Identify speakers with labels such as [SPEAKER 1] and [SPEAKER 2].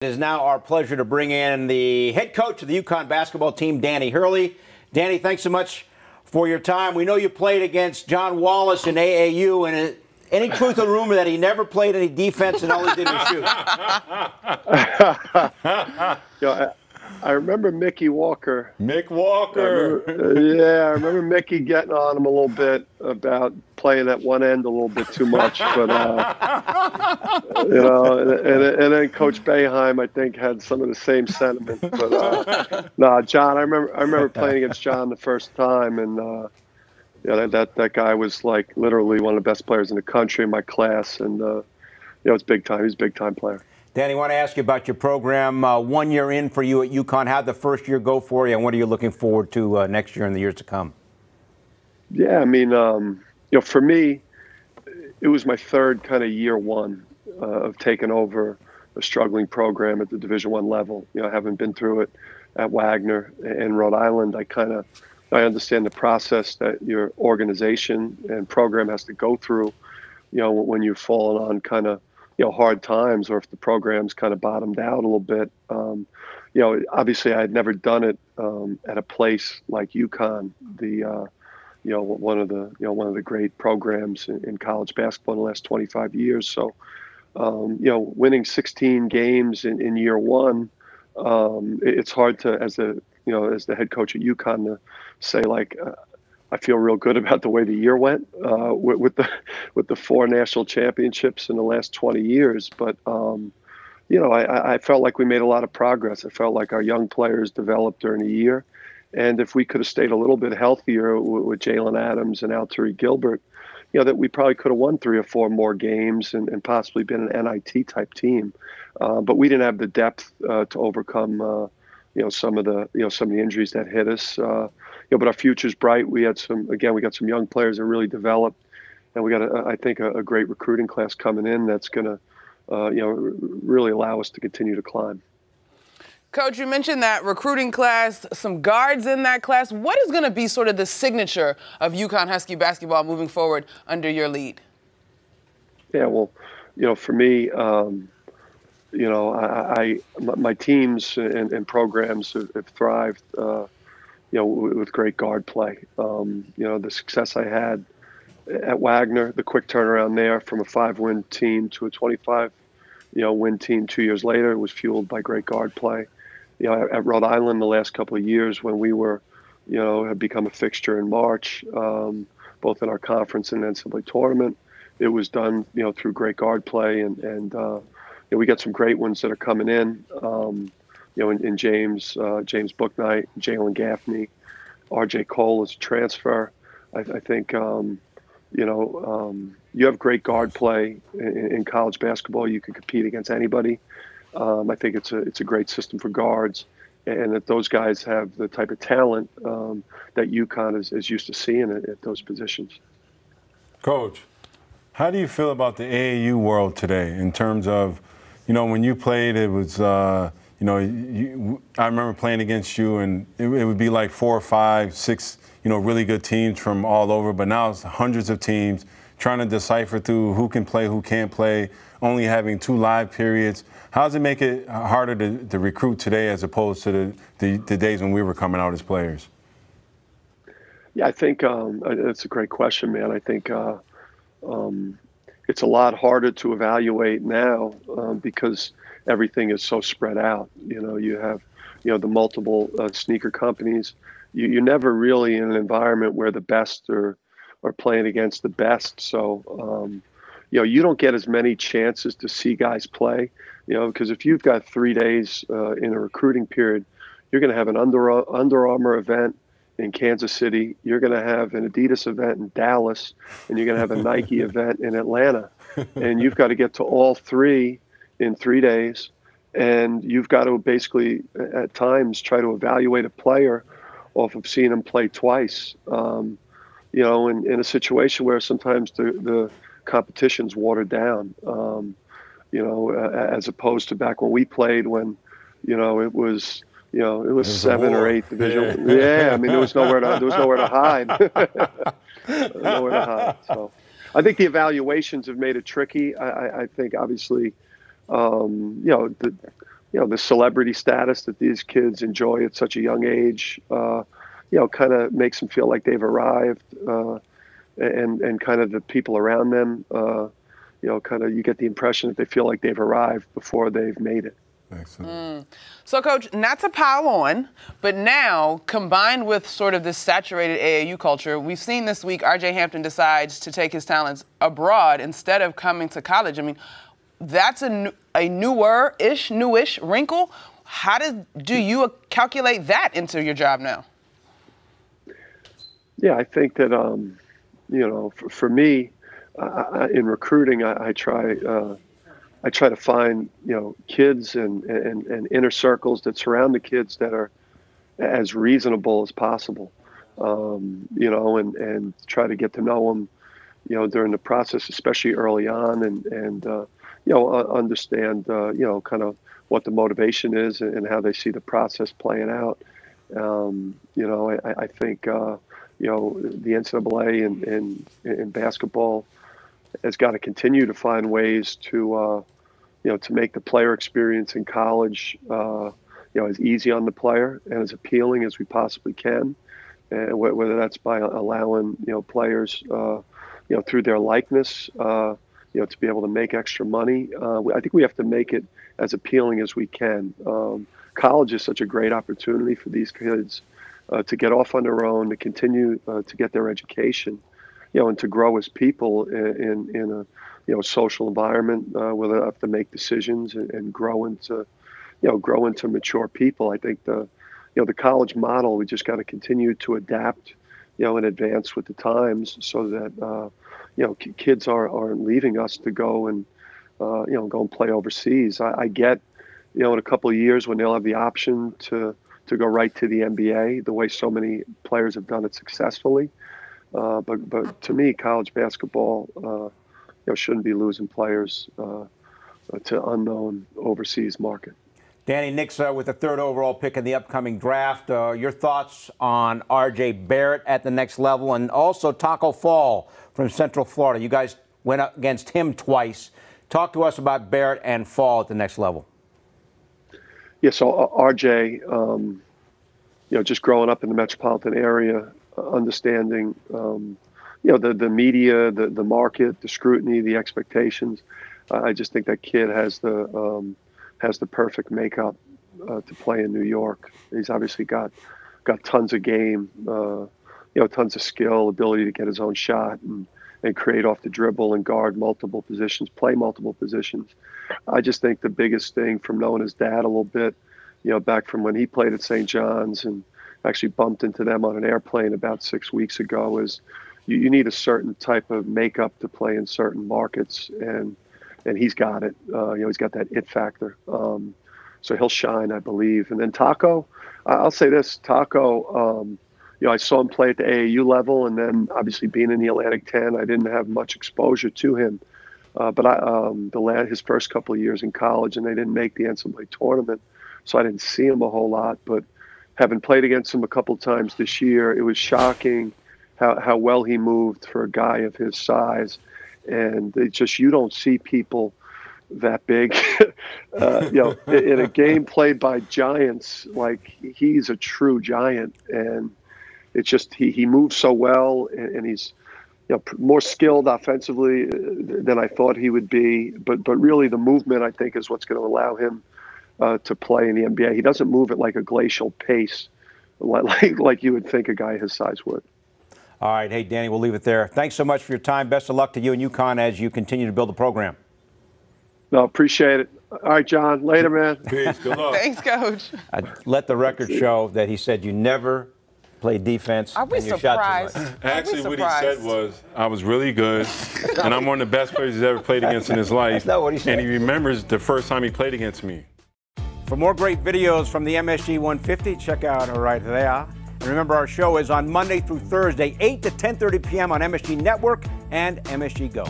[SPEAKER 1] It is now our pleasure to bring in the head coach of the UConn basketball team, Danny Hurley. Danny, thanks so much for your time. We know you played against John Wallace in AAU, and any truth or rumor that he never played any defense and all he did was shoot?
[SPEAKER 2] I remember Mickey Walker.
[SPEAKER 3] Mick Walker.
[SPEAKER 2] I remember Mickey getting on him a little bit about playing at one end a little bit too much, but and then Coach Boeheim, I think, had some of the same sentiment. But John, I remember playing against John the first time, and that guy was like literally one of the best players in the country in my class, and it's big time. He's a big time player.
[SPEAKER 1] Danny, I want to ask you about your program. 1 year in for you at UConn. How'd the first year go for you, and what are you looking forward to next year and the years to come?
[SPEAKER 2] Yeah, I mean, for me, it was my third kind of year one of taking over a struggling program at the Division I level. Having been through it at Wagner and Rhode Island, I understand the process that your organization and program has to go through, when you've fallen on kind of hard times, or if the program's kind of bottomed out a little bit. Obviously I had never done it at a place like UConn, one of the great programs in college basketball in the last 25 years. So, winning 16 games in year one, it's hard to, as the head coach at UConn, to say I feel real good about the way the year went with the 4 national championships in the last 20 years. But I felt like we made a lot of progress. I felt like our young players developed during the year, and if we could have stayed a little bit healthier with Jalen Adams and Tariq Gilbert, that we probably could have won 3 or 4 more games and possibly been an NIT type team. But we didn't have the depth to overcome some of the injuries that hit us. But our future's bright. We got some young players that really developed, and we got I think a great recruiting class coming in that's going to really allow us to continue to climb.
[SPEAKER 4] Coach, you mentioned that recruiting class, some guards in that class. What is going to be sort of the signature of UConn Husky basketball moving forward under your lead? Yeah,
[SPEAKER 2] well, for me, my teams and programs have thrived, with great guard play. The success I had at Wagner, the quick turnaround there from a 5-win team to a 25-win team 2 years later was fueled by great guard play. At Rhode Island the last couple of years when we were, had become a fixture in March, both in our conference and NCAA tournament, it was done, through great guard play, and we got some great ones that are coming in. In James Bouknight, Jalen Gaffney, R.J. Cole is a transfer. I think, you have great guard play in college basketball. You can compete against anybody. I think it's a great system for guards, and that those guys have the type of talent that UConn is used to seeing at those positions.
[SPEAKER 3] Coach, how do you feel about the AAU World today in terms of, when you played, it was, I remember playing against you, and it would be like 4, 5, 6, really good teams from all over. But now it's hundreds of teams trying to decipher through who can play, who can't play, only having 2 live periods. How does it make it harder to recruit today as opposed to the days when we were coming out as players?
[SPEAKER 2] Yeah, I think that's a great question, man. I think it's a lot harder to evaluate now because everything is so spread out. You have, the multiple sneaker companies. You're never really in an environment where the best are playing against the best. So, you don't get as many chances to see guys play, because if you've got 3 days in a recruiting period, you're going to have an Under Armour event in Kansas City, you're going to have an Adidas event in Dallas, and you're going to have a Nike event in Atlanta. And you've got to get to all 3 in 3 days. And you've got to basically, at times, try to evaluate a player off of seeing him play twice, in a situation where sometimes the competition's watered down, as opposed to back when we played when, it was, it was 7 or 8 division. Yeah, I mean, there was nowhere to hide. Nowhere to hide. So I think the evaluations have made it tricky. I think obviously, the the celebrity status that these kids enjoy at such a young age, kind of makes them feel like they've arrived, and kind of the people around them, kind of you get the impression that they feel like they've arrived before they've made it.
[SPEAKER 3] Excellent.
[SPEAKER 4] So, Coach, not to pile on, but now, combined with sort of this saturated AAU culture, we've seen this week R.J. Hampton decides to take his talents abroad instead of coming to college. I mean, that's a newish wrinkle. How do you calculate that into your job now?
[SPEAKER 2] Yeah, I think that, for me, in recruiting, I try to find, kids and inner circles that surround the kids that are as reasonable as possible, and try to get to know them, during the process, especially early on, and understand, kind of what the motivation is and how they see the process playing out. I think, the NCAA and basketball has got to continue to find ways to, to make the player experience in college, as easy on the player and as appealing as we possibly can. And whether that's by allowing, players, through their likeness, to be able to make extra money. I think we have to make it as appealing as we can. College is such a great opportunity for these kids to get off on their own, to continue to get their education, and to grow as people in a social environment where they have to make decisions and grow into mature people. I think the college model, we just got to continue to adapt, and advance with the times so that kids aren't leaving us to go and go and play overseas. I get, in a couple of years when they'll have the option to go right to the NBA, the way so many players have done it successfully. But to me, college basketball, shouldn't be losing players to unknown overseas market.
[SPEAKER 1] Danny, Knicks with the 3rd overall pick in the upcoming draft. Your thoughts on R.J. Barrett at the next level, and also Tacko Fall from Central Florida. You guys went up against him twice. Talk to us about Barrett and Fall at the next level.
[SPEAKER 2] Yeah, so R.J., just growing up in the metropolitan area, understanding, the media, the market, the scrutiny, the expectations. I just think that kid has the perfect makeup to play in New York. He's obviously got tons of game, tons of skill, ability to get his own shot and create off the dribble and guard multiple positions, play multiple positions. I just think the biggest thing from knowing his dad a little bit, back from when he played at St. John's and actually bumped into them on an airplane about 6 weeks ago, is you need a certain type of makeup to play in certain markets, and he's got it. He's got that it factor. So he'll shine, I believe. And then Tacko, I'll say this, Tacko, I saw him play at the AAU level, and then obviously being in the Atlantic 10, I didn't have much exposure to him. But his first couple of years in college, and they didn't make the NCAA tournament, so I didn't see him a whole lot. But having played against him a couple of times this year, it was shocking how well he moved for a guy of his size. And it's just, you don't see people that big, in a game played by giants. Like, he's a true giant, and it's just he moves so well, and he's more skilled offensively than I thought he would be. But really, the movement, I think, is what's going to allow him to play in the NBA. He doesn't move at like a glacial pace, like you would think a guy his size would.
[SPEAKER 1] All right. Hey, Danny, we'll leave it there. Thanks so much for your time. Best of luck to you and UConn as you continue to build the program.
[SPEAKER 2] No, appreciate it. All right, John. Later, man.
[SPEAKER 3] Peace. Good luck.
[SPEAKER 4] Thanks, Coach.
[SPEAKER 1] I let the record show that he said you never played defense.
[SPEAKER 4] Are we
[SPEAKER 1] and you shot
[SPEAKER 4] surprised?
[SPEAKER 1] too much.
[SPEAKER 3] Actually, what he said was, I was really good, and I'm one of the best players he's ever played against in his life.
[SPEAKER 1] That's not what he said.
[SPEAKER 3] And he remembers the first time he played against me.
[SPEAKER 1] For more great videos from the MSG 150, check out right there. And remember, our show is on Monday through Thursday, 8 to 10:30 p.m. on MSG Network and MSG Go.